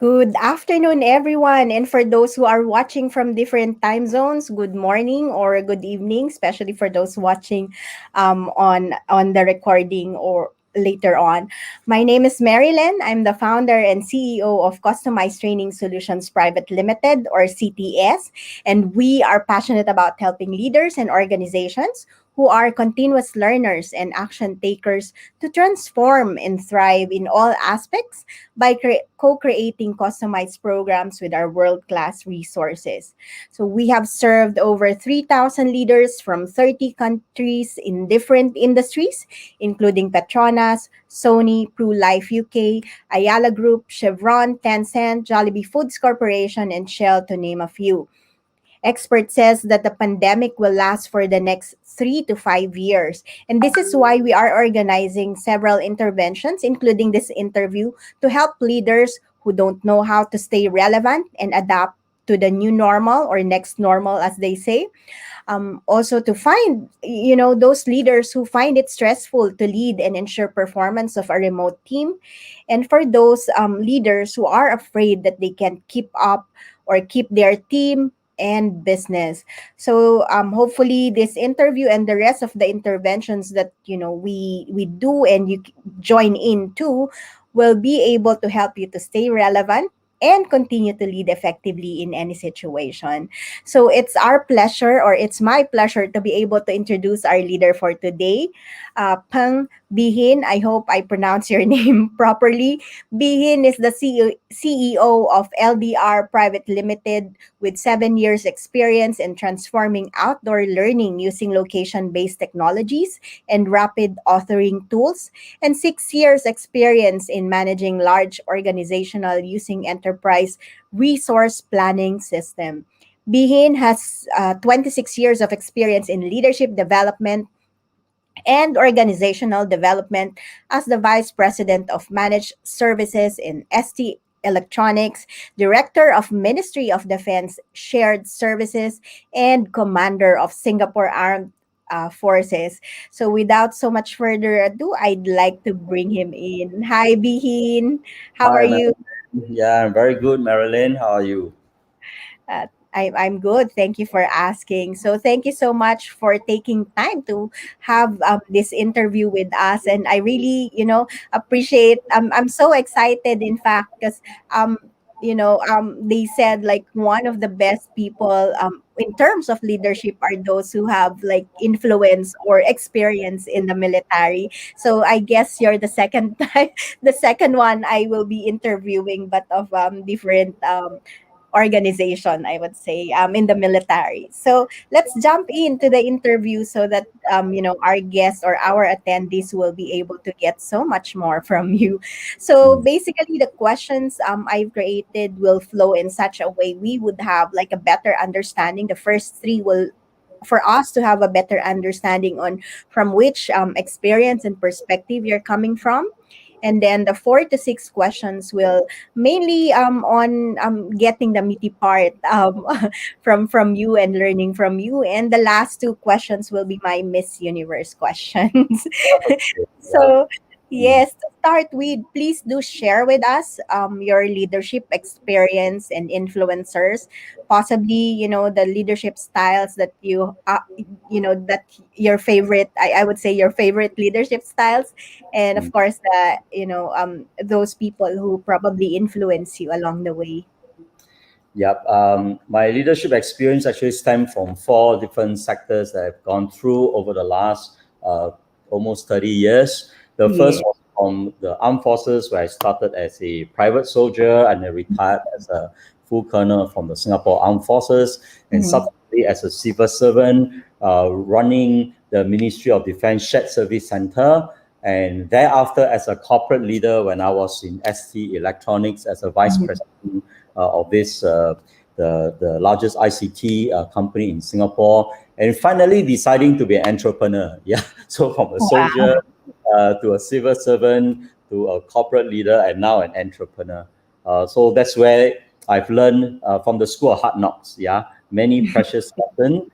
Good afternoon, everyone. And for those who are watching from different time zones, good morning or good evening, especially for those watching on the recording or later on. My name is Marilyn. I'm the founder and CEO of Customized Training Solutions Private Limited, or CTS. And we are passionate about helping leaders and organizations who are continuous learners and action takers to transform and thrive in all aspects by co-creating customized programs with our world-class resources. So we have served over 3,000 leaders from 30 countries in different industries, including Petronas, Sony, PruLife UK, Ayala Group, Chevron, Tencent, Jollibee Foods Corporation, and Shell, to name a few. Expert says that the pandemic will last for the next 3 to 5 years. And this is why we are organizing several interventions, including this interview, to help leaders who don't know how to stay relevant and adapt to the new normal or next normal, as they say. Also to find, those leaders who find it stressful to lead and ensure performance of a remote team. And for those leaders who are afraid that they can't keep up or keep their team and business. So hopefully this interview and the rest of the interventions that we do and you join in too will be able to help you to stay relevant and continue to lead effectively in any situation. So it's my pleasure to be able to introduce our leader for today, Png Bee Hin. I hope I pronounce your name properly. Bee Hin is the CEO of LDR Private Limited, with 7 years experience in transforming outdoor learning using location-based technologies and rapid authoring tools, and 6 years experience in managing large organizational using enterprise resource planning system. Bihin has 26 years of experience in leadership development and organizational development as the Vice President of Managed Services in ST Electronics, Director of Ministry of Defense Shared Services, and Commander of Singapore Armed Forces. So without so much further ado, I'd like to bring him in. Hi, Bihin. How are Hi, you? Marilyn. Yeah, I'm very good, Marilyn. How are you? I'm good. Thank you for asking. So, thank you so much for taking time to have this interview with us. And I really, appreciate. I'm so excited, in fact, because they said like one of the best people in terms of leadership are those who have like influence or experience in the military. So, I guess you're the second time, the second one I will be interviewing, but of different organization, I would say, in the military. So let's jump into the interview so that our guests or our attendees will be able to get so much more from you. So Mm. basically, the questions I've created will flow in such a way we would have like a better understanding. The first three will for us to have a better understanding on from which experience and perspective you're coming from, and then the 4 to 6 questions will mainly on getting the meaty part from you and learning from you, and the last 2 questions will be my Miss Universe questions. Okay. Yeah. So Mm. yes, to start with, please do share with us your leadership experience and influencers, possibly the leadership styles that that your favorite, I would say your favorite leadership styles, and of Mm. course the those people who probably influence you along the way. Yep. My leadership experience actually stemmed from four different sectors that I've gone through over the last almost 30 years. The first Yeah. was from the armed forces, where I started as a private soldier and then retired as a full colonel from the Singapore Armed Forces, and Mhm. subsequently as a civil servant running the Ministry of Defense Shared Service Center. And thereafter, as a corporate leader, when I was in ST Electronics as a vice Mhm. president of this the largest ICT company in Singapore, and finally deciding to be an entrepreneur. Yeah, so from a soldier Wow. to a civil servant to a corporate leader, and now an entrepreneur. So that's where I've learned from the school of hard knocks. Yeah, many precious lessons,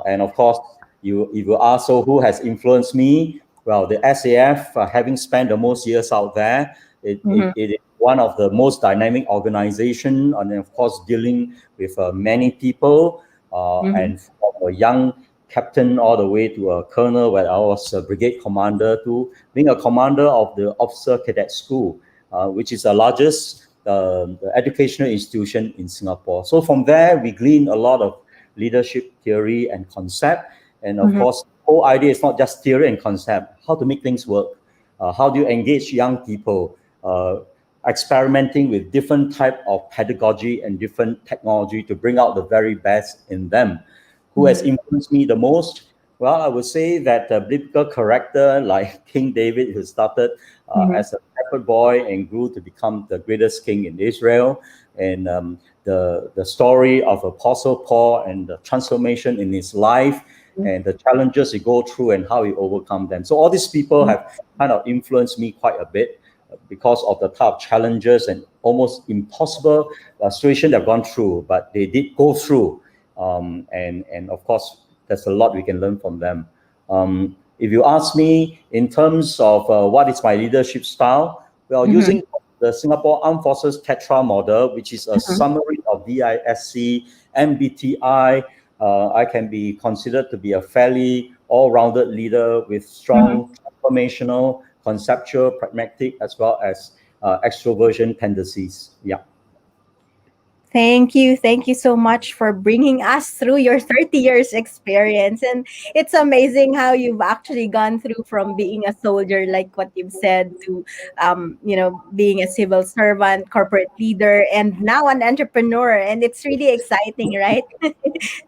and of course, if you ask, so who has influenced me? Well, the SAF, having spent the most years out there, it, it, Mhm. it one of the most dynamic organization, and of course dealing with many people, Mm-hmm. and from a young captain all the way to a colonel, where I was a brigade commander, to being a commander of the officer cadet school, which is the largest the educational institution in Singapore. So from there, we glean a lot of leadership theory and concept. And of Mm-hmm. course, the whole idea is not just theory and concept, how to make things work. How do you engage young people, experimenting with different type of pedagogy and different technology to bring out the very best in them. Who has Mm-hmm. influenced me the most? Well, I would say that a biblical character like King David, who started Mm-hmm. as a shepherd boy and grew to become the greatest king in Israel, and the story of Apostle Paul and the transformation in his life and the challenges he go through and how he overcome them. So all these people have kind of influenced me quite a bit because of the type of challenges and almost impossible situation they've gone through, but they did go through. And of course, there's a lot we can learn from them. If you ask me in terms of what is my leadership style, well, Mm-hmm. using the Singapore Armed Forces TETRA model, which is a Mm-hmm. summary of DISC, MBTI, I can be considered to be a fairly all-rounded leader with Mm-hmm. strong transformational, conceptual, pragmatic, as well as extroversion tendencies. Yeah. Thank you. Thank you so much for bringing us through your 30 years experience. And it's amazing how you've actually gone through from being a soldier, like what you've said, to, being a civil servant, corporate leader, and now an entrepreneur. And it's really exciting, right?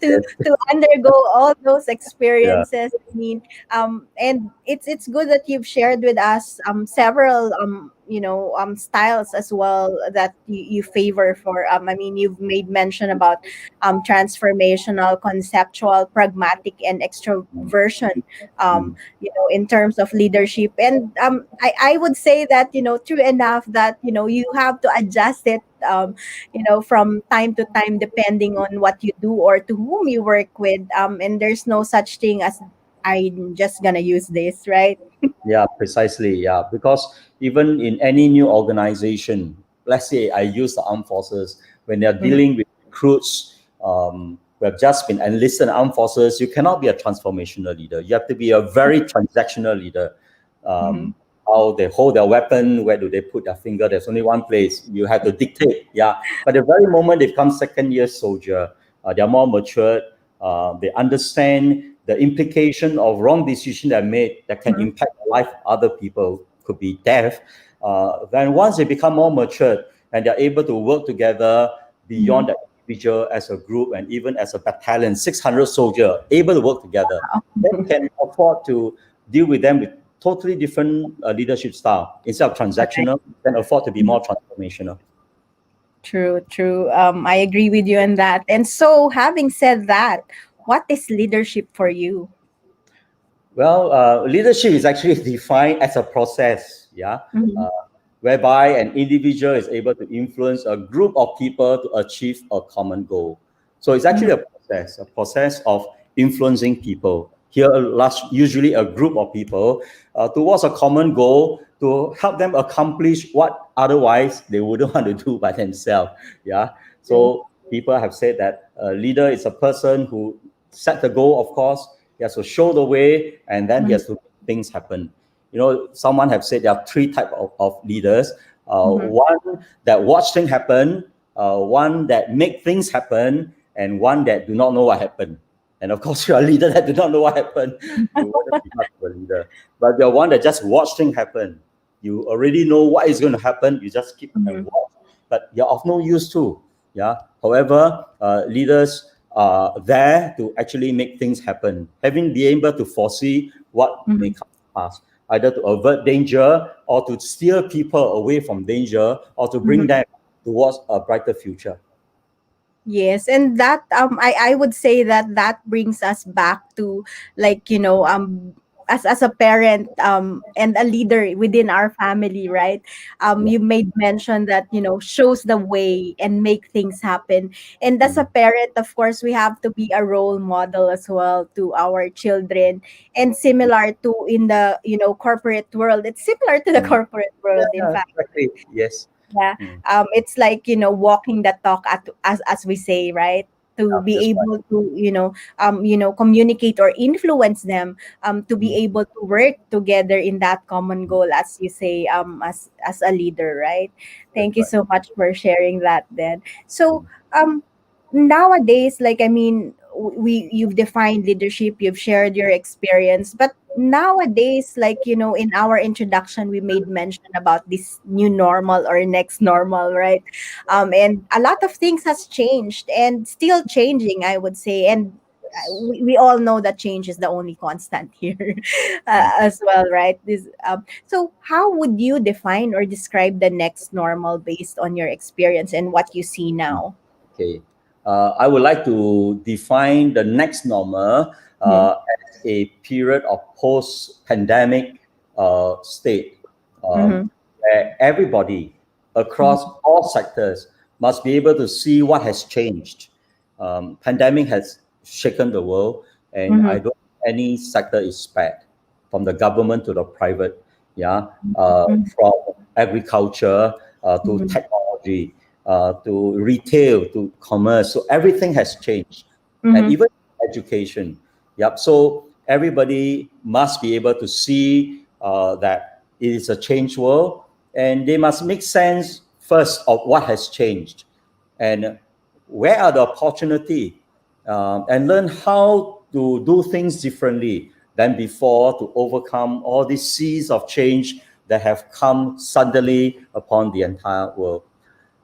to undergo all those Yeah. experiences. I mean, and it's good that you've shared with us several styles as well that you favor for. I mean, you've made mention about transformational, conceptual, pragmatic, and extroversion. Mm. In terms of leadership, and I would say that true enough that you have to adjust it from time to time depending on what you do or to whom you work with, and there's no such thing as I'm just gonna use this, right? Yeah, precisely. Yeah, because even in any new organization, let's say I use the armed forces, when they're Mhm. dealing with recruits who have just been enlisted in armed forces, you cannot be a transformational leader. You have to be a very transactional leader. Mhm. How they hold their weapon, where do they put their finger? There's only one place. You have to dictate. Yeah, but the very moment they become second year soldier, they're more matured. They understand the implication of wrong decision they made that can Mhm. impact the life of other people, could be death. Then once they become more matured and they're able to work together beyond Mhm. the individual as a group and even as a battalion, 600 soldiers able to work together, then can afford to deal with them with totally different leadership style. Instead of Right. transactional, can afford to be Mhm. more transformational. True, true. I agree with you on that. And so, having said that, what is leadership for you? Well, leadership is actually defined as a process, yeah, Mhm. uh, whereby an individual is able to influence a group of people to achieve a common goal. So it's Mhm. actually a process of influencing people. Here, usually a group of people towards a common goal to help them accomplish what otherwise they wouldn't want to do by themselves. Yeah. True. So people have said that a leader is a person who set the goal, of course. He has to show the way, and then he Mhm. has to make things happen. Someone have said there are three type of leaders. Mhm. One that watch things happen, one that make things happen, and one that do not know what happened. And of course, you're a leader that do not know what happened. You wouldn't be much of a leader. But you're one that just watch things happen. You already know what is going to happen. You just keep and Mhm. watch. But you're of no use too. Yeah. However, leaders are there to actually make things happen, having been able to foresee what may Mhm. come to pass, either to avert danger or to steer people away from danger or to bring Mhm. them towards a brighter future. Yes, and that I would say that that brings us back to, like, as a parent and a leader within our family, right? Yeah. You made mention that shows the way and make things happen. And as a Mm. parent, of course, we have to be a role model as well to our children. And similar to in the corporate world, it's similar to the Mm. corporate Yeah, world, in yeah, fact. exactly. Yes. Yeah. Mm. It's like, walking the talk, as we say, right? To Yeah, be that's right. able to, communicate or influence them, to be Mm. able to work together in that common goal, as you say, as a leader, right? That's Thank you right. so much for sharing that, then. So, Mm. nowadays, like, I mean, you've defined leadership, you've shared your experience, but nowadays, like, in our introduction, we made mention about this new normal or next normal, right? And a lot of things has changed and still changing, I would say. And Yes. we all know that change is the only constant here, Mm. as well, right? So how would you define or describe the next normal based on your experience and what you see now? Okay. I would like to define the next normal Mm-hmm. as a period of post-pandemic state, Mm-hmm. where everybody across all sectors must be able to see what has changed. Pandemic has shaken the world, and Mm-hmm. I don't think any sector is spared, from the government to the private, yeah, from agriculture to Mm-hmm. technology, to retail, to commerce. So everything has changed, and Mm-hmm. even education. Yep. So everybody must be able to see that it is a changed world, and they must make sense first of what has changed, and where are the opportunity, and learn how to do things differently than before to overcome all these seas of change that have come suddenly upon the entire world.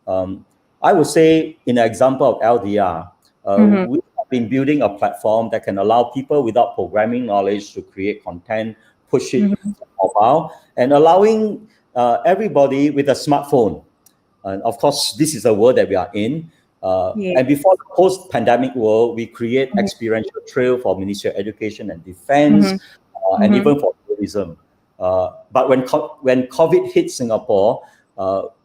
Um, I would say, in an example of LDR, Mm-hmm. we have been building a platform that can allow people without programming knowledge to create content, push it Mm-hmm. to mobile, and allowing everybody with a smartphone. And of course, this is a world that we are in. Yeah. And before the post-pandemic world, we create Mm-hmm. experiential trail for Ministry of Education and Mm-hmm. Defense, and Mm-hmm. even for tourism. But when COVID hit Singapore,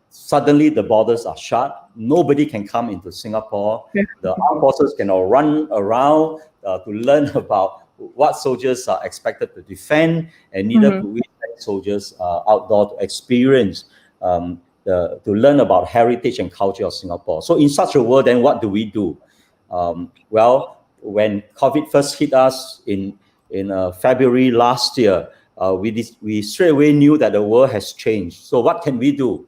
suddenly the borders are shut. Nobody can come into Singapore. The armed forces cannot run around to learn about what soldiers are expected to defend, and neither Mm-hmm. could we send soldiers outdoor to experience, to learn about heritage and culture of Singapore. So in such a world, then what do we do? Well, when COVID first hit us in February last year, we straight away knew that the world has changed. So what can we do?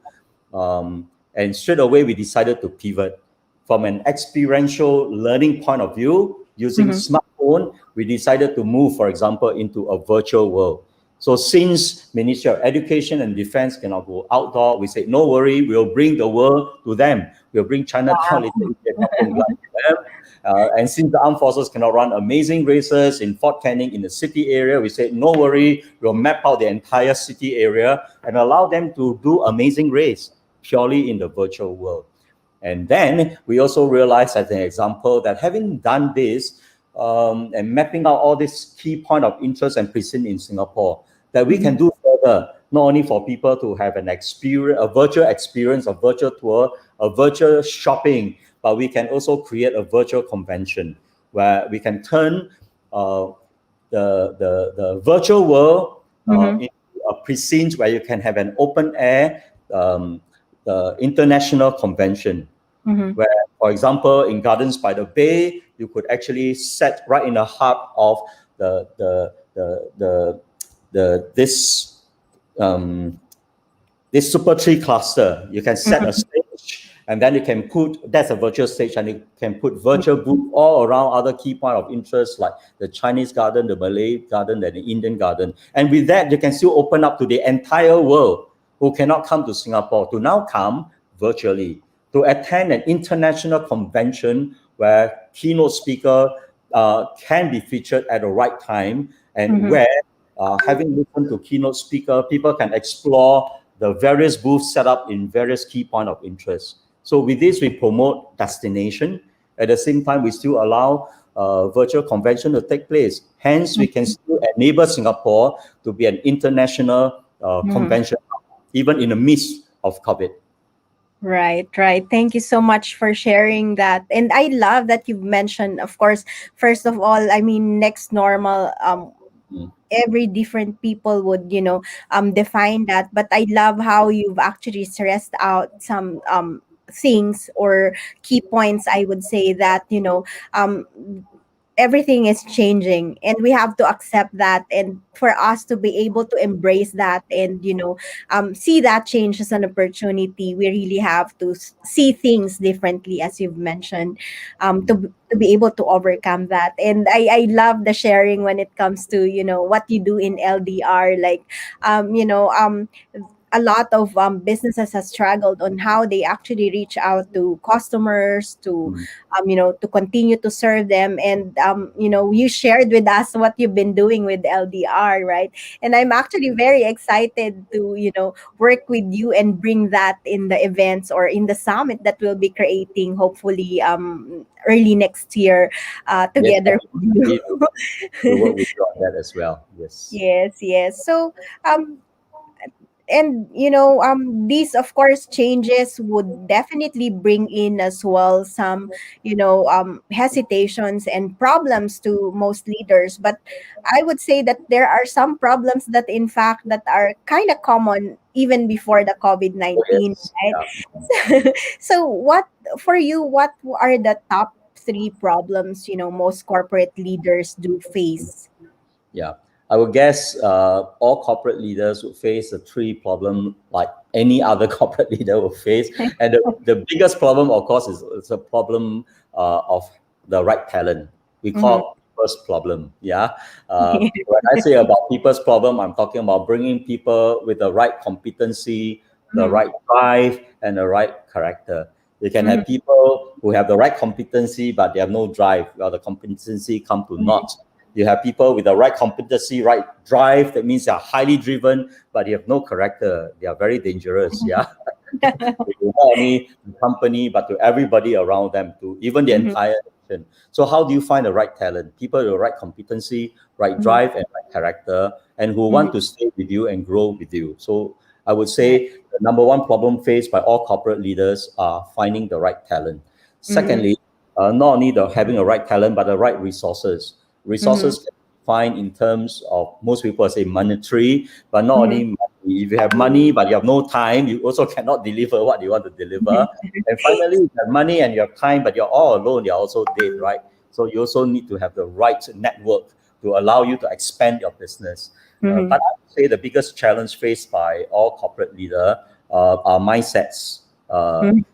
And straight away, we decided to pivot from an experiential learning point of view using Mm-hmm. smartphone. We decided to move, for example, into a virtual world. So since Ministry of Education and Defense cannot go outdoor, we said, no worry, we'll bring the world to them. We'll bring Chinatown Wow. Little India Kampong Glam to them. And since the armed forces cannot run amazing races in Fort Canning in the city area, we said, no worry, we'll map out the entire city area and allow them to do amazing race purely in the virtual world. And then we also realized, as an example, that having done this, and mapping out all these key point of interest and precinct in Singapore, that we can Mm-hmm. do further, not only for people to have an experience, a virtual experience, a virtual tour, a virtual shopping, but we can also create a virtual convention where we can turn uh, the virtual world Mm-hmm. into a precinct where you can have an open air international convention, Mm-hmm. where, for example, in Gardens by the Bay, you could actually set right in the heart of the the the the, this um, this super tree cluster. You can set a Mm-hmm. stage, and then you can put, that's a virtual stage, and you can put virtual booth all around other key point of interest like the Chinese garden, the Malay garden, and the Indian garden. And with that, you can still open up to the entire world who cannot come to Singapore to now come virtually to attend an international convention where keynote speaker can be featured at the right time, and Mm-hmm. where, having listened to keynote speaker, people can explore the various booths set up in various key point of interest. So with this, we promote destination. At the same time, we still allow virtual convention to take place. Hence, we can still enable Singapore to be an international Mm-hmm. convention, even in the midst of COVID. Right, right. Thank you so much for sharing that. And I love that you've mentioned, of course, first of all, I mean, next normal, Mm. every different people would, define that. But I love how you've actually stressed out some things or key points, I would say, that um everything is changing, and we have to accept that, and for us to be able to embrace that, and see that change as an opportunity, we really have to see things differently, as you've mentioned, to be able to overcome that. And I love the sharing when it comes to what you do in LDR, like um you know um a lot of businesses have struggled on how they actually reach out to customers to Mm. to continue to serve them. And you shared with us what you've been doing with LDR, right? And I'm actually very excited to work with you and bring that in the events or in the summit that we'll be creating, hopefully early next year, Yes, together with happy to work you. with you on that as well. Yes. Yes, yes. So um and these, of course, changes would definitely bring in as well some hesitations and problems to most leaders. But I would say that there are some problems that, in fact, that are kind of common even before the Oh, COVID-19, yes. right? So what, for you, what are the top three problems most corporate leaders do face? Yeah, I would guess all corporate leaders would face a three problem like any other corporate leader will face. And the biggest problem, of course, is a problem of the right talent. We Mm-hmm. call people's problem. Yeah. When I say about people's problem, I'm talking about bringing people with the right competency, the Mm-hmm. right drive, and the right character. You can Mm-hmm. have people who have the right competency, but they have no drive, or the competency come to naught. You have people with the right competency, right drive. That means they are highly driven, but they have no character. They are very dangerous. Yeah, to not only the company but to everybody around them, to even the Mm-hmm. entire nation. So how do you find the right talent? People with the right competency, right Mm-hmm. drive, and right character, and who Mm-hmm. want to stay with you and grow with you. So I would Right. say the number one problem faced by all corporate leaders are finding the right talent. Mhm. Secondly, not only the having the right talent but the right resources. Mhm. Resources can be defined in terms of, most people say, monetary, but not Mhm. only money. If you have money but you have no time, you also cannot deliver what you want to deliver. And finally, you have money and you have time, but you're all alone, you're also dead, right? So you also need to have the right network to allow you to expand your business. Mhm. But I would say the biggest challenge faced by all corporate leader are mindsets. Mhm.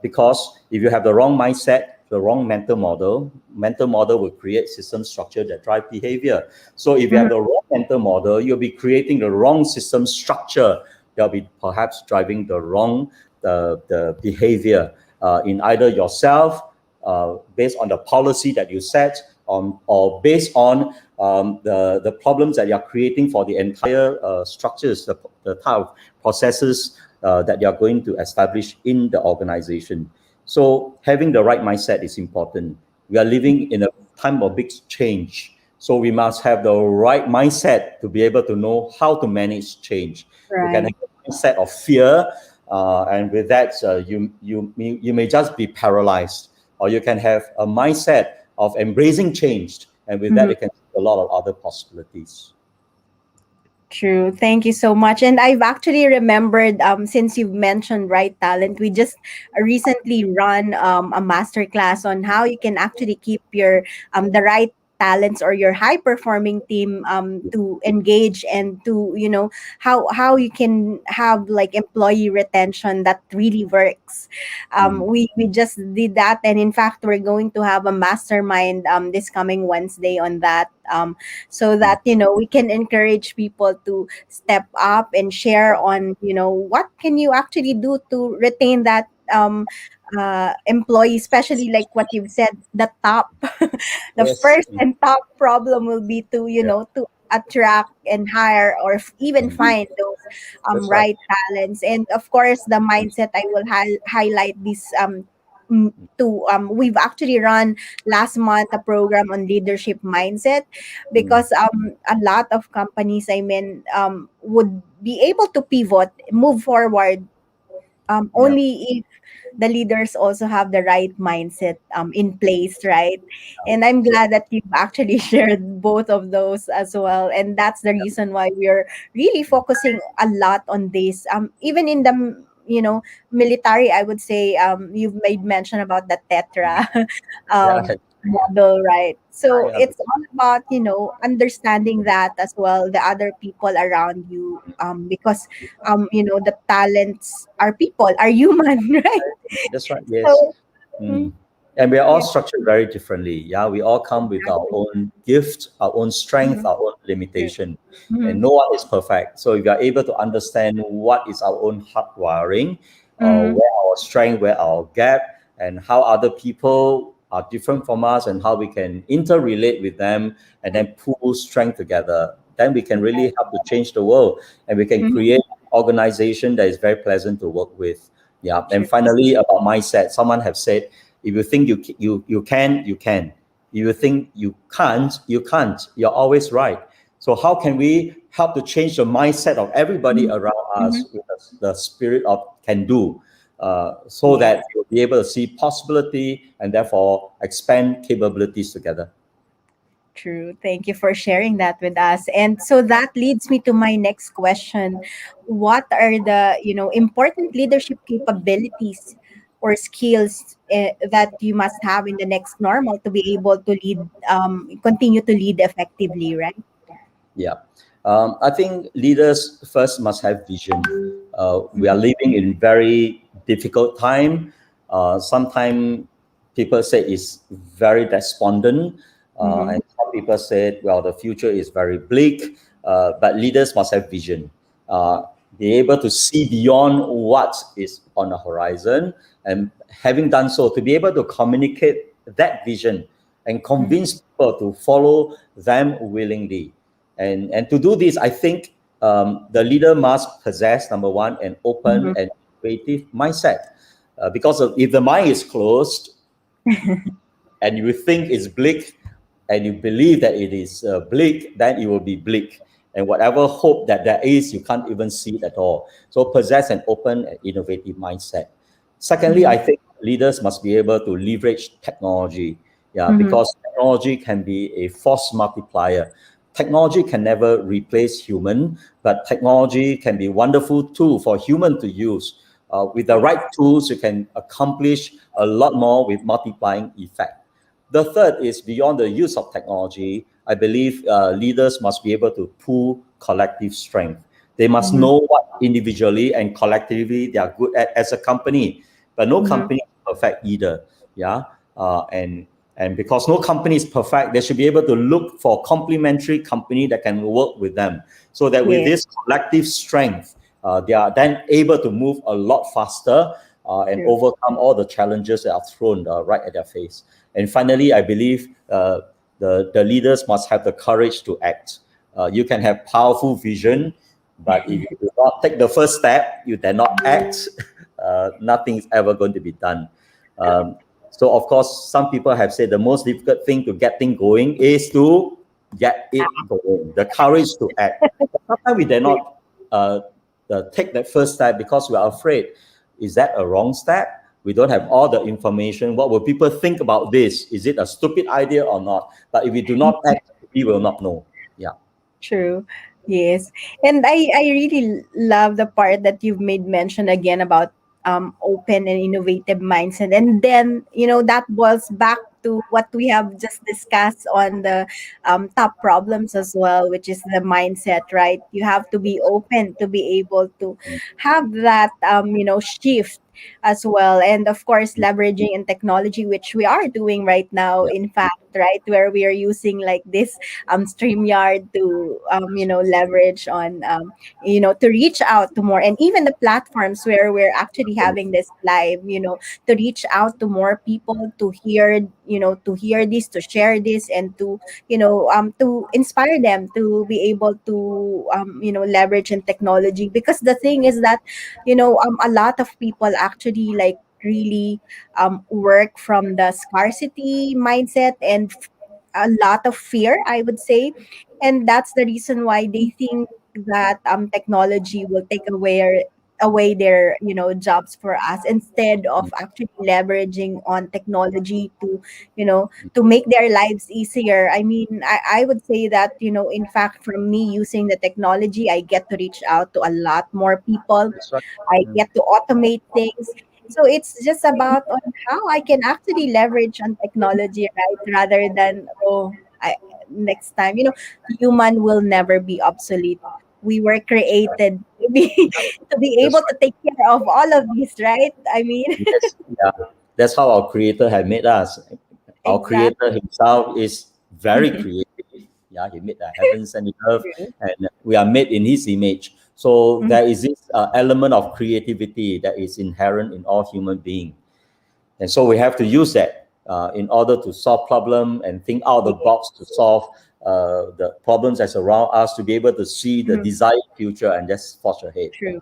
Because if you have the wrong mindset, the wrong mental model will create system structure that drive behavior. So if you have Mhm. the wrong mental model, you'll be creating the wrong system structure. They'll be perhaps driving the wrong the behavior in either yourself, based on the policy that you set, or based on the problems that you're creating for the entire structures, the type of processes that you're going to establish in the organization. So having the right mindset is important. We are living in a time of big change. So we must have the right mindset to be able to know how to manage change. You can have Right. a mindset of fear, and with that, you may just be paralyzed, or you can have a mindset of embracing change, and with that, Mhm. you can see a lot of other possibilities. True. Thank you so much. And I've actually remembered, since you've mentioned right talent, we just recently run a master class on how you can actually keep your the right talents or your high performing team to engage, and to how you can have like employee retention that really works. Mm. We just did that, and in fact we're going to have a mastermind this coming Wednesday on that, so that we can encourage people to step up and share on what can you actually do to retain that employee, especially like what you've said, the top the Yes. first and top problem will be to Yeah. to attract and hire, or even Mm. find those That's right. right talents. And of course the mindset, I will highlight this to we've actually run last month a program on leadership mindset, Mm. because a lot of companies, I mean, would be able to pivot, move forward Yeah. only if the leaders also have the right mindset in place, right? And I'm glad that you've actually shared both of those as well. And that's the reason why we're really focusing a lot on this. Even in the military, I would say you've made mention about the Tetra Yeah. model, right? So Yeah. it's all about understanding that as well, the other people around you, because the talents are people, are human, right? That's right. Yes. So Mm. mm, And we are all yeah, structured very differently. Yeah, we all come with our exactly. own gift, our own strength, Mhm. our own True. limitation, and Mhm. no one is perfect. So if you are able to understand what is our own hardwiring, Mhm. where our strength, where our gap, and how other people are different from us, and how we can interrelate with them, and then pull strength together, then we can really help to change the world, and we can Mhm. create organization that is very pleasant to work with. Yeah, and True. finally about mindset, someone have said, if you think you can, you can. If you think you can't, you can't. You're always right. So how can we help to change the mindset of everybody Mhm. around us Mhm. with the spirit of can do, so that Yes. you'll be able to see possibility and therefore expand capabilities together. True. Thank you for sharing that with us. And so that leads me to my next question. What are the, important leadership capabilities or skills that you must have in the next normal to be able to lead, continue to lead effectively, right? Yeah. I think leaders first must have vision. We are Mhm. living in very difficult time. Sometimes people say it's very despondent, Mhm. and some people say, well, the future is very bleak. But leaders must have vision. Uh, be able to see beyond what is on the horizon, and having done so, to be able to communicate that vision and Mhm. convince people to follow them willingly. And to do this, I think the leader must possess, number one, an open Mhm. and creative mindset. Because if the mind is closed and you think it's bleak and you believe that it is bleak, then it will be bleak. And whatever hope that there is, you can't even see it at all. So possess an open and innovative mindset. Secondly, Mhm. I think leaders must be able to leverage technology. Yeah, Mhm. because technology can be a force multiplier. Technology can never replace human, but technology can be a wonderful tool for human to use. With the right Yes. tools, you can accomplish a lot more with multiplying effect. The third is beyond the use of technology. I believe leaders must be able to pool collective strength. They must Mhm. know what individually and collectively they are good at as a company, but no Mhm. company is perfect either. Yeah, and because no company is perfect, they should be able to look for complementary company that can work with them, so that with Yes. this collective strength, they are then able to move a lot faster and True. overcome all the challenges that are thrown right at their face. And finally, I believe the leaders must have the courage to act. You can have powerful vision, but if you do not take the first step, you dare not act, nothing is ever going to be done. Um, so, of course, some people have said the most difficult thing to get things going is to get it going, the courage to act. But sometimes we dare not uh, take that first step because we are afraid. Is that a wrong step? We don't have all the information. What will people think about this? Is it a stupid idea or not? But if we do not act, we will not know. Yeah. True. Yes. And I really love the part that you've made mention again about open and innovative mindset. And then, that boils back to what we have just discussed on the top problems as well, which is the mindset, right? You have to be open to be able to have that shift as well. And of course, leveraging in technology, which we are doing right now, Yeah. in fact, right, where we are using like this StreamYard to leverage on to reach out to more, and even the platforms where we're actually having this live, to reach out to more people, to hear this, to share this, and to inspire them to be able to leverage in technology. Because the thing is that a lot of people actually like really work from the scarcity mindset and a lot of fear, I would say. And that's the reason why they think that technology will take away away their jobs for us, instead of actually leveraging on technology to to make their lives easier. I mean, I would say that in fact, from me using the technology, I get to reach out to a lot more people. That's right. I get to automate things. So it's just about on how I can actually leverage on technology, right? Rather than, next time, human will never be obsolete. We were created to be to be That's able to right. take care of all of these, right? I mean, Yes, yeah. That's how our Creator had made us. Our Creator exactly. Himself is very creative. Yeah, He made the heavens and the earth, True. and we are made in His image. So Mhm. there is this element of creativity that is inherent in all human beings, and so we have to use that in order to solve problem and think out of the Yeah, box to solve the problems that's around us, to be able to see the mhm. desired future and just forge ahead. True.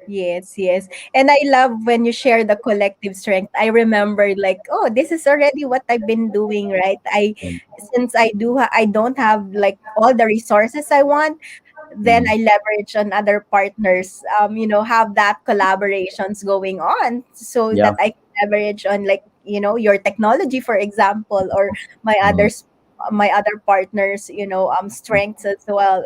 Yes, yes. And I love when you share the collective strength. I remember like, oh, this is already what I've been doing, right? Mm, Since I don't have like all the resources I want, then mm, I leverage on other partners, have that collaborations going on so yeah. that I can leverage on like, your technology, for example, or my Mm, others my other partners, strengths as well.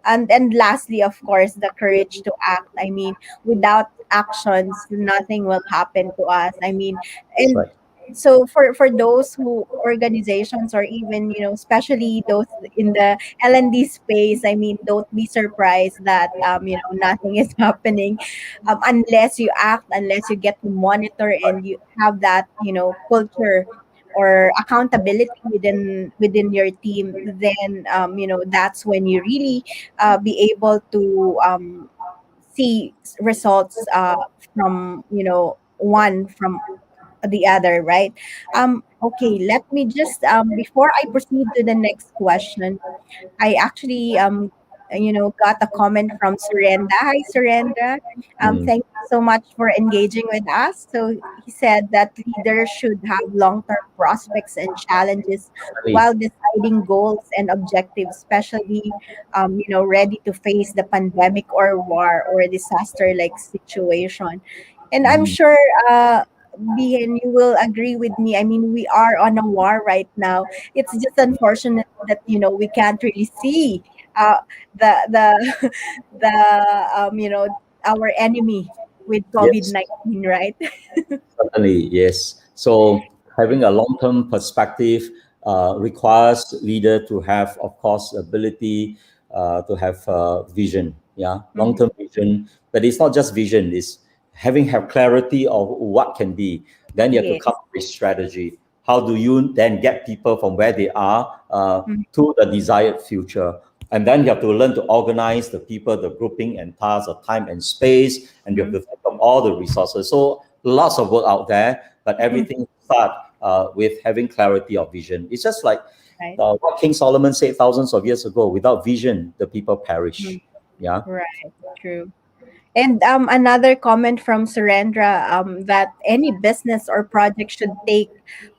And lastly, of course, the courage to act. I mean, without actions, nothing will happen to us. I mean, that's and right. so for those who organizations, or even especially those in the L&D space, I mean, don't be surprised that nothing is happening unless you act, unless you get to monitor and you have that culture or accountability within your team. Then that's when you really be able to see results from one from the other, right? Okay, let me just before I proceed to the next question, I actually got a comment from Surenda. Hi, Surenda. Mm, Thank you so much for engaging with us. So he said that leaders should have long-term prospects and challenges definitely. while deciding goals and objectives, especially ready to face the pandemic or war or disaster like situation. And I'm Mm, sure Bihen, you will agree with me. I mean, we are on a war right now. It's just unfortunate that we can't really see uh, the our enemy with COVID yes. 19, right? Certainly, yes. So having a long-term perspective requires leader to have, of course, ability to have vision. Yeah, Mhm. long-term vision. But it's not just vision. It's having have clarity of what can be. Then you have to come Yes. up with strategy. How do you then get people from where they are Mhm. to the desired future? And then you have to learn to organize the people, the grouping and tasks, of time and space, and you have Mhm. to think of all the resources. So lots of work out there, but Mhm. everything start with having clarity of vision. It's just like Right. what King Solomon said thousands of years ago: without vision, the people Mhm. perish. Yeah. Right. True. And another comment from Surendra, that any business or project should take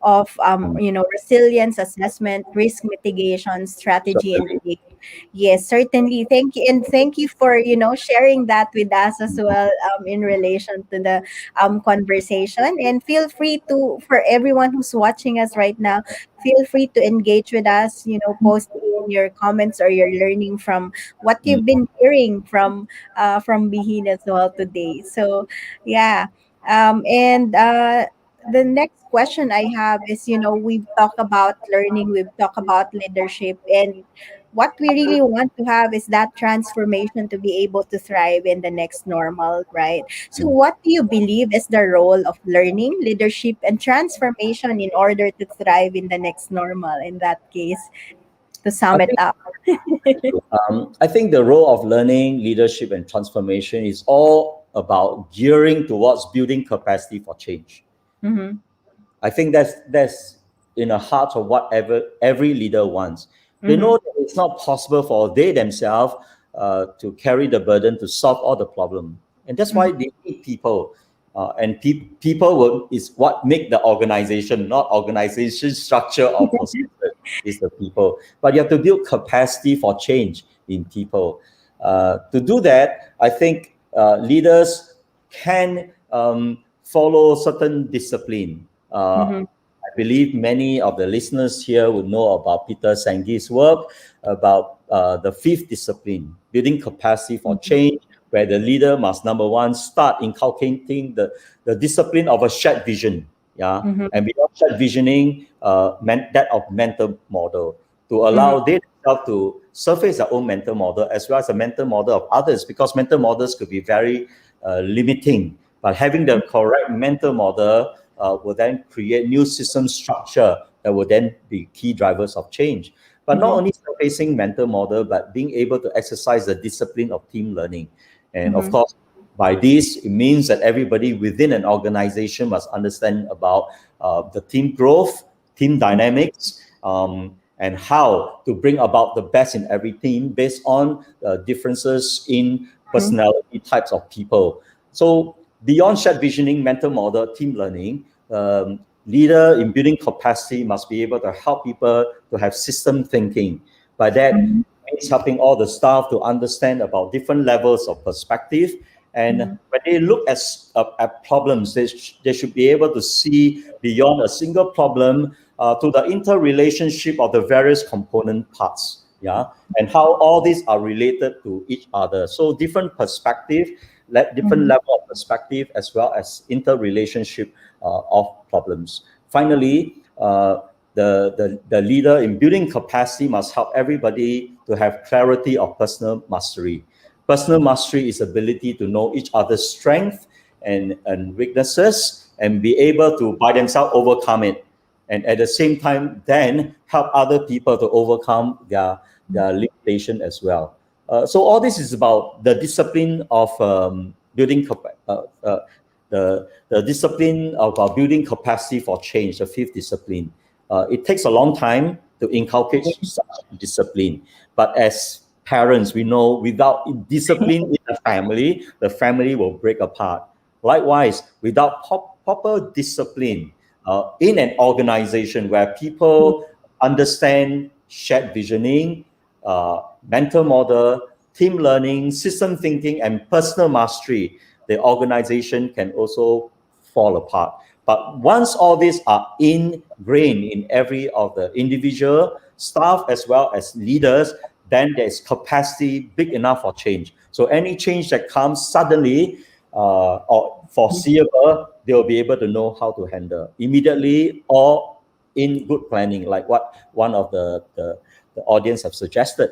of Mm, resilience assessment, risk mitigation, strategy, and certainly. data. Yes, certainly. Thank you, and thank you for sharing that with us as well, in relation to the conversation. And feel free to, for everyone who's watching us right now, feel free to engage with us. Post in your comments or your learning from what you've Mm, been hearing from Bihin as well today. So, yeah. And the next question I have is, we've talked about learning, we've talked about leadership, and what we really want to have is that transformation to be able to thrive in the next normal, right? So, mm. what do you believe is the role of learning, leadership, and transformation in order to thrive in the next normal, in that case, to I sum it think up? I think the role of learning, leadership, and transformation is all about gearing towards building capacity for change. Mm-hmm. I think that's in the heart of whatever every leader wants. They Mm-hmm. know that it's not possible for they themselves to carry the burden to solve all the problem, and that's Mm-hmm. why they need people. People is what make the organization, not organization structure or processes. Is the people, but you have to build capacity for change in people. To do that, I think leaders can follow certain discipline. Mm-hmm. I believe many of the listeners here would know about Peter Sengi's work about the fifth discipline, building capacity for change, where the leader must, number one, start inculcating the discipline of a shared vision. Yeah. Mm-hmm. And beyond shared visioning, that of mental model to Mm-hmm. allow they themselves to surface their own mental model as well as a mental model of others, because mental models could be very limiting. But having the correct mental model will then create new system structure that will then be key drivers of change. But not Mm-hmm. only surfacing mental model, but being able to exercise the discipline of team learning. And of Mm-hmm. course, by this, it means that everybody within an organization must understand about the team growth, team dynamics, and how to bring about the best in every team based on differences in personality types of people. So beyond shared visioning, mental model, team learning, leader in building capacity must be able to help people to have system thinking. By that, Mm-hmm. it's helping all the staff to understand about different levels of perspective. And Mm-hmm. when they look at problems, they should be able to see beyond a single problem to the interrelationship of the various component parts. Yeah, and how all these are related to each other. So different perspective, different Mm-hmm. level of perspective, as well as interrelationship of problems. Finally, the leader in building capacity must help everybody to have clarity of personal mastery. Personal mastery is ability to know each other's strength and weaknesses and be able to by themselves overcome it. And at the same time, then help other people to overcome their limitation as well. So all this is about the discipline of building the discipline of building capacity for change, the fifth discipline. It takes a long time to inculcate such discipline. But as parents, we know without discipline in the family will break apart. Likewise, without proper discipline in an organization where people understand shared visioning, mental model, team learning, system thinking, and personal mastery, the organization can also fall apart. But once all these are ingrained in every of the individual staff as well as leaders, then there's capacity big enough for change. So any change that comes suddenly or foreseeable, they'll be able to know how to handle immediately or in good planning, like what one of the audience have suggested.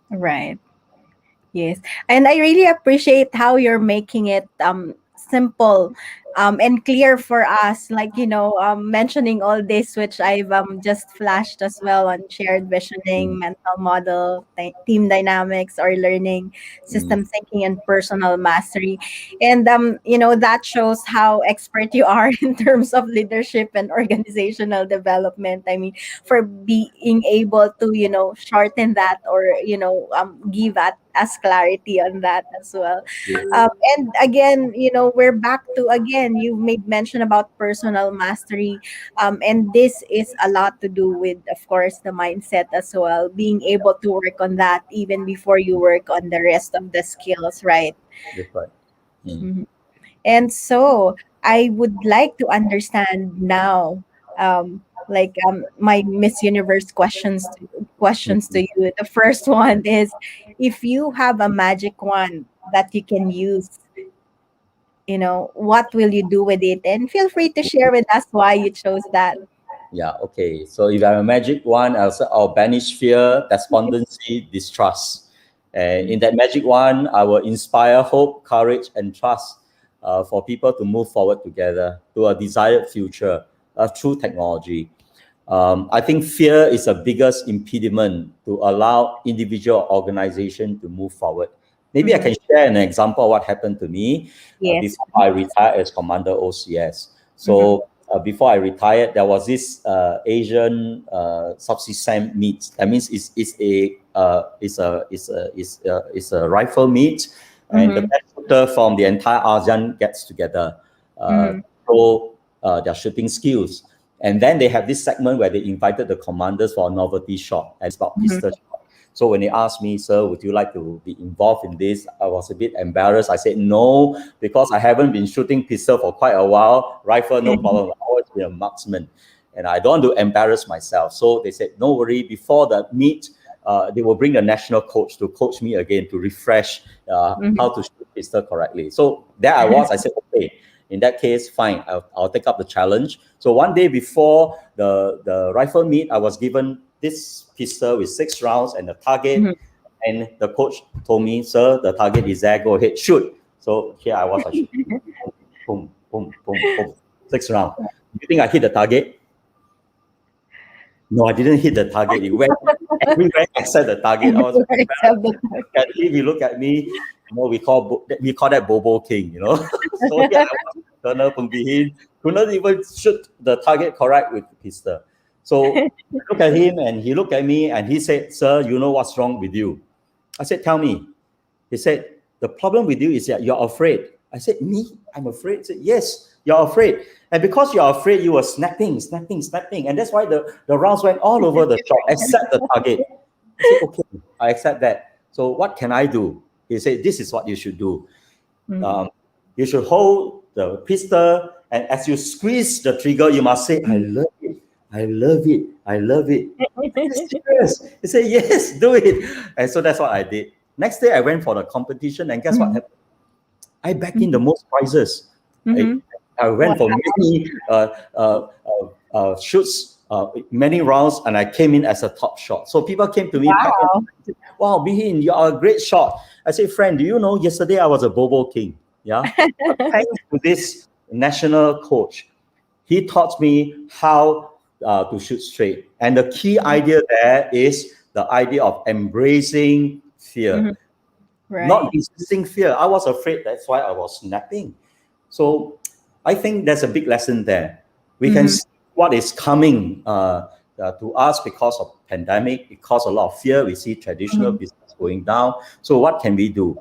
Right. Yes. And I really appreciate how you're making it simple and clear for us. Like, mentioning all this, which I've just flashed as well on shared visioning, Mm, mental model, team dynamics, or learning, mm, system thinking, and personal mastery. And, that shows how expert you are in terms of leadership and organizational development. I mean, for being able to shorten that, or give us clarity on that as well. yes, And again, we're back to, again, you made mention about personal mastery, and this is a lot to do with, of course, the mindset as well, being able to work on that even before you work on the rest of the skills, right? that's right. Mm, Mhm. And so I would like to understand now, my Miss Universe questions to mm, you. The first one is, if you have a magic wand that you can use, what will you do with it? And feel free to share with us why you chose that. yeah, okay. So if I'm a magic one, I'll banish fear, despondency, distrust. And in that magic one, I will inspire hope, courage, and trust for people to move forward together to a desired future through technology. I think fear is the biggest impediment to allow individual organization to move forward. Maybe I Mhm. can share an example of what happened to me Yes. before I retired as Commander OCS. Mm-hmm. So before I retired, there was this Asian subsystem meet. That means it's a rifle meet, and the Mm-hmm. best shooter from the entire ASEAN gets together, Mm-hmm. show their shooting skills. And then they have this segment where they invited the commanders for a novelty shot, and it's about Mm-hmm. pistol shot. So when they asked me, sir, would you like to be involved in this? I was a bit embarrassed. I said no, because I haven't been shooting pistol for quite a while. Rifle, no problem. I always been a marksman. And I don't want to embarrass myself. So they said, no worry, before the meet, they will bring the national coach to coach me again to refresh how to shoot pistol correctly. So there I was. I said, okay, in that case, fine, I'll take up the challenge. So one day before the rifle meet, I was given this pistol with 6 rounds and a target. And the coach told me, sir, the target is there, go ahead, shoot. So here I was, I shoot. Boom, boom, boom, boom. 6 rounds. Do you think I hit the target? No, I didn't hit the target. It went everywhere except the target. I was embarrassed. If you look at me, we call that Bobo King, So yeah, I was Colonel Png Bee Hin, could not even shoot the target correct with the pistol. So I look at him and he looked at me and he said, sir, you know what's wrong with you? I said, tell me. He said, the problem with you is that you're afraid. I said, me? I'm afraid? He said, yes, you're afraid. And because you're afraid, you were snapping. And that's why the rounds went all over the shop, except the target. I said, okay, I accept that. So what can I do? He said, this is what you should do. You should hold the pistol, and as you squeeze the trigger, you must say, I love it. I love it. I love it. Serious? He said, yes, do it. And so that's what I did. Next day, I went for the competition, and guess what happened? I backed in the most prizes. I went for many shoots, many rounds, and I came in as a top shot. So people came to me, wow, Bee Hin, you are a great shot. I said, friend, do you know, yesterday I was a Bobo King. Yeah. But thanks to this national coach, he taught me how to shoot straight. And the key idea there is the idea of embracing fear. Not resisting fear. I was afraid. That's why I was snapping. So I think there's a big lesson there. We can see what is coming to us because of pandemic. It caused a lot of fear. We see traditional business going down. So what can we do?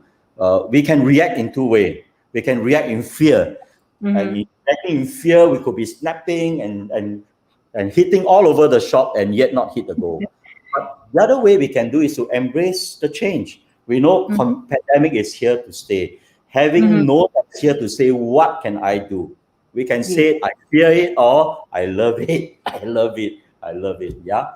We can react in 2 ways. We can react in fear. And in reacting in fear, we could be snapping and hitting all over the shop and yet not hit the goal. But the other way we can do is to embrace the change. We know pandemic is here to stay. Having known that's here to stay, what can I do? We can say, I fear it or I love it. I love it. I love it. Yeah.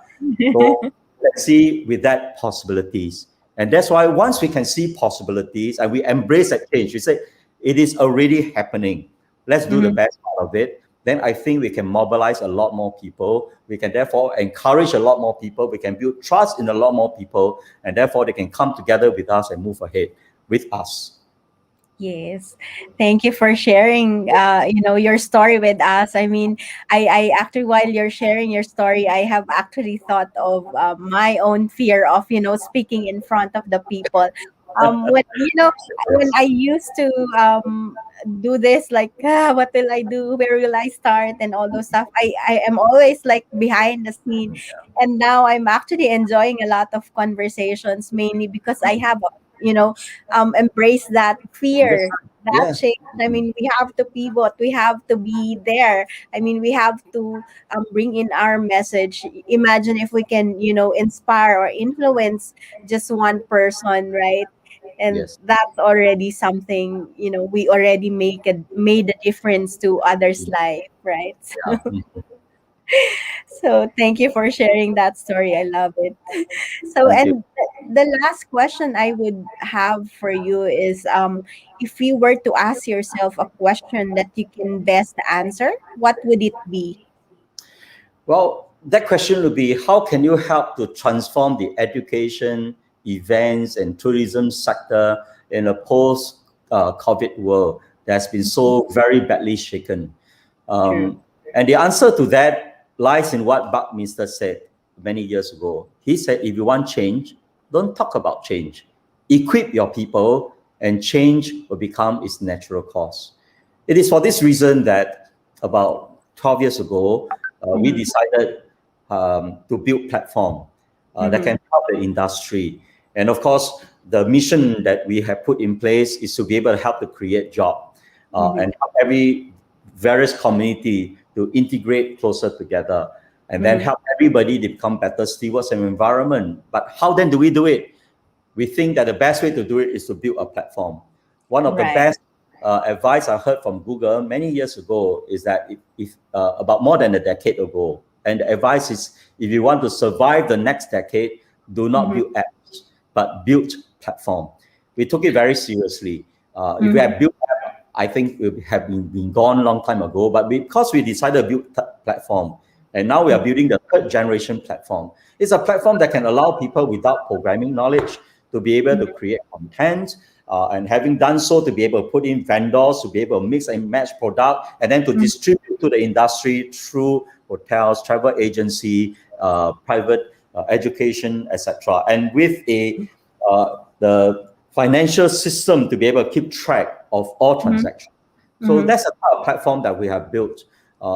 So let's see with that possibilities. And that's why once we can see possibilities and we embrace that change, we say, it is already happening. Let's do the best part of it. Then I think we can mobilize a lot more people. We can therefore encourage a lot more people. We can build trust in a lot more people. And therefore they can come together with us and move ahead with us. Yes, thank you for sharing. Your story with us. I mean, I actually, while you're sharing your story, I have actually thought of my own fear of speaking in front of the people. When I used to do this, like, what will I do? Where will I start? And all those stuff. I am always like behind the scene, and now I'm actually enjoying a lot of conversations, mainly because I have embrace that fear, that Yeah. change. I mean, we have to pivot, we have to be there. I mean, we have to bring in our message. Imagine if we can inspire or influence just one person, right? And Yes. that's already something, we already made a difference to others' life, right? Yeah. So thank you for sharing that story. I love it. So, Thank you. and the last question I would have for you is, if you were to ask yourself a question that you can best answer, what would it be? Well, that question would be, how can you help to transform the education, events, and tourism sector in a post-COVID world that's been so very badly shaken? True. And the answer to that lies in what Buckminster said many years ago. He said, if you want change, don't talk about change. Equip your people, and change will become its natural course. It is for this reason that about 12 years ago, we decided to build platform that can help the industry. And of course, the mission that we have put in place is to be able to help to create job and help every various community to integrate closer together. and then Mm-hmm. help everybody to become better stewards of environment. But how then do we do it? We think that the best way to do it is to build a platform. One of the Right. best advice I heard from Google many years ago is that if about more than a decade ago, and the advice is if you want to survive the next decade, do not Mm-hmm. build apps, but build platform. We took it very seriously. If we Mm-hmm. had built app, I think it would have been gone long time ago. But because we decided to build platform, and now we are building the third generation platform. It's a platform that can allow people without programming knowledge to be able to create content, and having done so, to be able to put in vendors, to be able to mix and match product, and then to Mm-hmm. distribute to the industry through hotels, travel agency, private education, etc. And with the financial system to be able to keep track of all transactions. So Mm-hmm. that's a type of platform that we have built.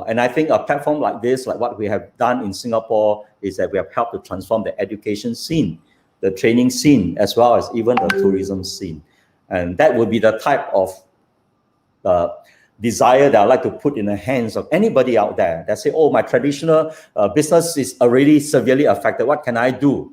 And I think a platform like this, like what we have done in Singapore, is that we have helped to transform the education scene, the training scene, as well as even the tourism scene. And that would be the type of uh, desire that I like to put in the hands of anybody out there that say, oh, my traditional business is already severely affected. What can I do?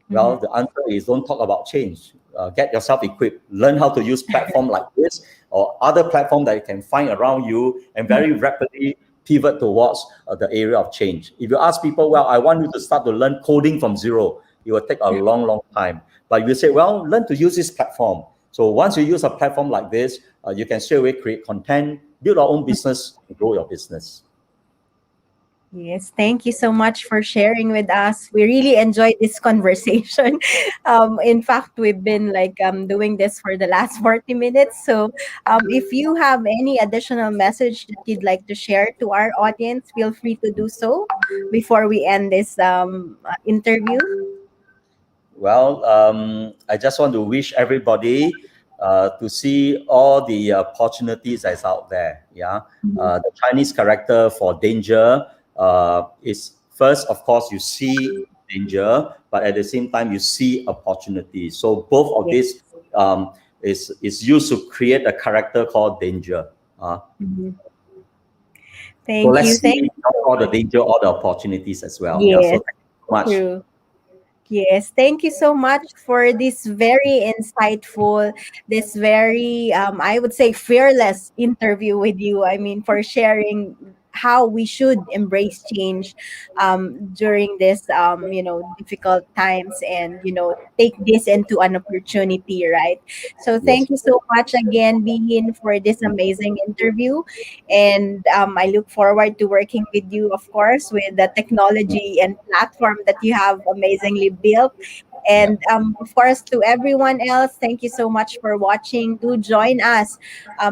Mm-hmm. Well, the answer is don't talk about change. Get yourself equipped. Learn how to use platform like this or other platform that you can find around you, and very rapidly pivot towards the area of change. If you ask people, well, I want you to start to learn coding from zero, it will take a long, long time. But if you say, well, learn to use this platform. So once you use a platform like this, you can straight away create content, build your own business, and grow your business. Yes, thank you so much for sharing with us. We really enjoyed this conversation. In fact, we've been like doing this for the last 40 minutes. So, if you have any additional message that you'd like to share to our audience, feel free to do so before we end this interview. Well, I just want to wish everybody to see all the opportunities that's out there. Yeah, Mhm. the Chinese character for danger is first, of course, you see danger, but at the same time, you see opportunity. So both of Yes. this is used to create a character called danger. Mhm. So Thank you. let's Thank see you not so all the much. danger, all the opportunities as well. Yeah. So Yes, thank you so much. true. Yes, thank you so much for this very insightful, this very, I would say, fearless interview with you. I mean, for sharing how we should embrace change during this, difficult times, and, take this into an opportunity, right? So Yes. thank you so much again, Bihin, for this amazing interview. And I look forward to working with you, of course, with the technology and platform that you have amazingly built. Yeah. And of course, to everyone else, thank you so much for watching. Do join us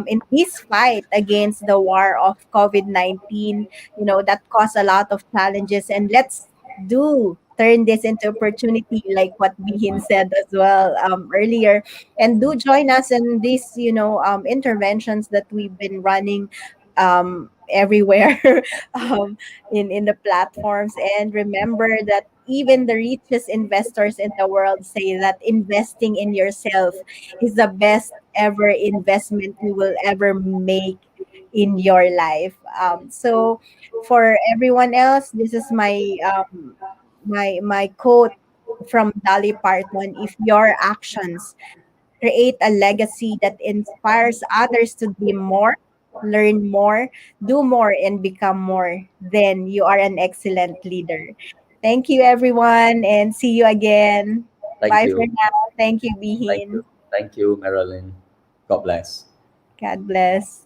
in this fight against the war of COVID-19, that caused a lot of challenges. And let's do turn this into opportunity, like what Bihin said as well earlier. And do join us in these, interventions that we've been running everywhere in the platforms. And remember that even the richest investors in the world say that investing in yourself is the best ever investment you will ever make in your life. So for everyone else, this is my quote from Dolly Parton: if your actions create a legacy that inspires others to dream more, learn more, do more, and become more, then you are an excellent leader. Thank you, everyone, and see you again. Thank Bye for you. now. Thank you, Thank you. Bihin. Thank you, Marilyn. God bless. God bless.